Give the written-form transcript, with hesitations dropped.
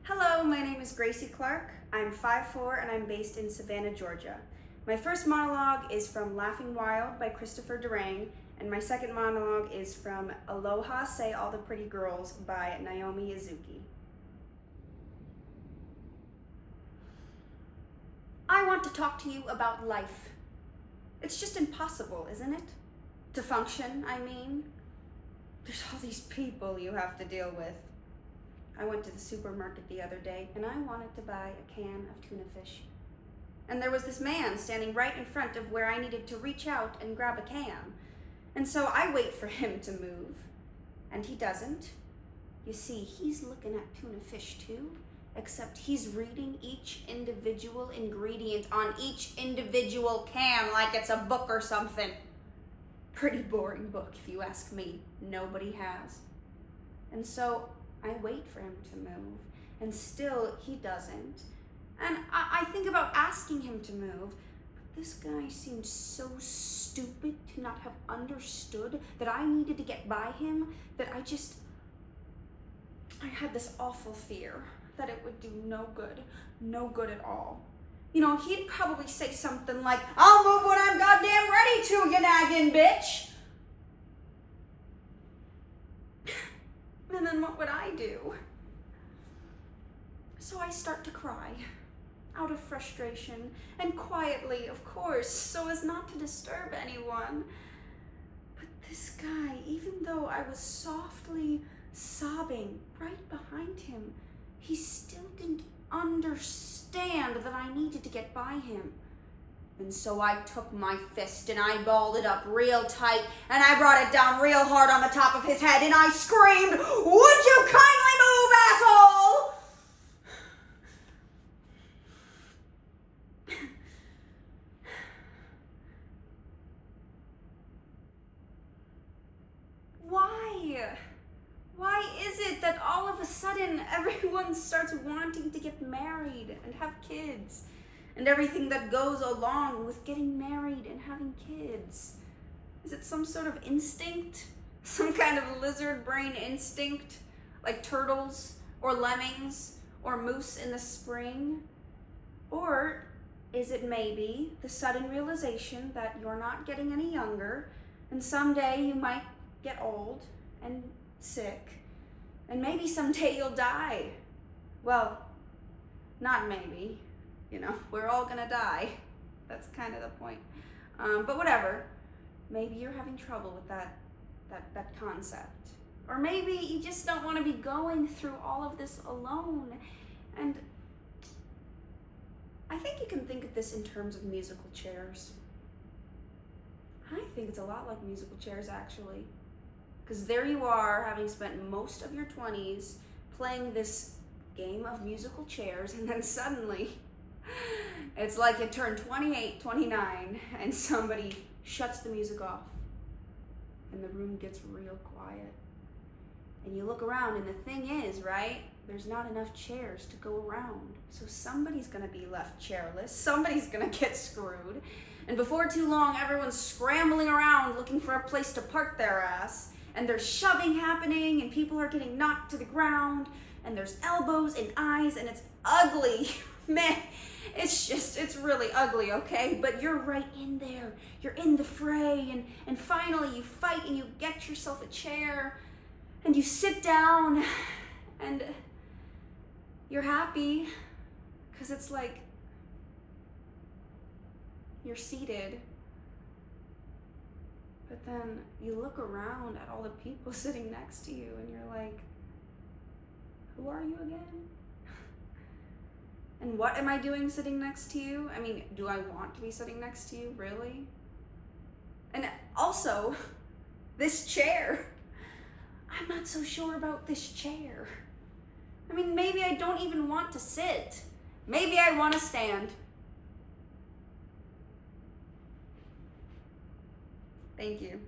Hello, my name is Gracie Clark. I'm 5'4" and I'm based in Savannah, Georgia. My first monologue is from Laughing Wild by Christopher Durang, and my second monologue is from Aloha, Say All the Pretty Girls by Naomi Yazuki. I want to talk to you about life. It's just impossible, isn't it? To function, I mean. There's all these people you have to deal with. I went to the supermarket the other day and I wanted to buy a can of tuna fish. And there was this man standing right in front of where I needed to reach out and grab a can. And so I wait for him to move, and he doesn't. You see, he's looking at tuna fish too, except he's reading each individual ingredient on each individual can like it's a book or something. Pretty boring book, if you ask me. Nobody has. And so I wait for him to move, and still he doesn't. And I think about asking him to move, but this guy seemed so stupid to not have understood that I needed to get by him that I had this awful fear that it would do no good at all. You know, he'd probably say something like, "I'll move when I'm goddamn ready to, you nagging bitch." And then what would I do? So I start to cry, out of frustration, and quietly, of course, so as not to disturb anyone. But this guy, even though I was softly sobbing right behind him, he still didn't understand that I needed to get by him. And so I took my fist and I balled it up real tight and I brought it down real hard on the top of his head and I screamed, "Would you kindly move, asshole?" Why is it that all of a sudden everyone starts wanting to get married and have kids? And everything that goes along with getting married and having kids. Is it some sort of instinct? Some kind of lizard brain instinct? Like turtles or lemmings or moose in the spring? Or is it maybe the sudden realization that you're not getting any younger and someday you might get old and sick and maybe someday you'll die? Well, not maybe. You know, we're all gonna die. That's kind of the point. But whatever. Maybe you're having trouble with that concept. Or maybe you just don't want to be going through all of this alone. And I think you can think of this in terms of musical chairs. I think it's a lot like musical chairs, actually. Because there you are, having spent most of your 20s playing this game of musical chairs, and then suddenly it's like you turn 28, 29, and somebody shuts the music off, and the room gets real quiet. And you look around, and the thing is, right, there's not enough chairs to go around. So somebody's gonna be left chairless, somebody's gonna get screwed, and before too long, everyone's scrambling around looking for a place to park their ass, and there's shoving happening, and people are getting knocked to the ground, and there's elbows and eyes, and it's ugly. Man, it's really ugly, okay? But you're right in there. You're in the fray, and finally you fight and you get yourself a chair and you sit down and you're happy because it's like you're seated. But then you look around at all the people sitting next to you and you're like, who are you again? And what am I doing sitting next to you? I mean, do I want to be sitting next to you, really? And also, this chair. I'm not so sure about this chair. I mean, maybe I don't even want to sit. Maybe I want to stand. Thank you.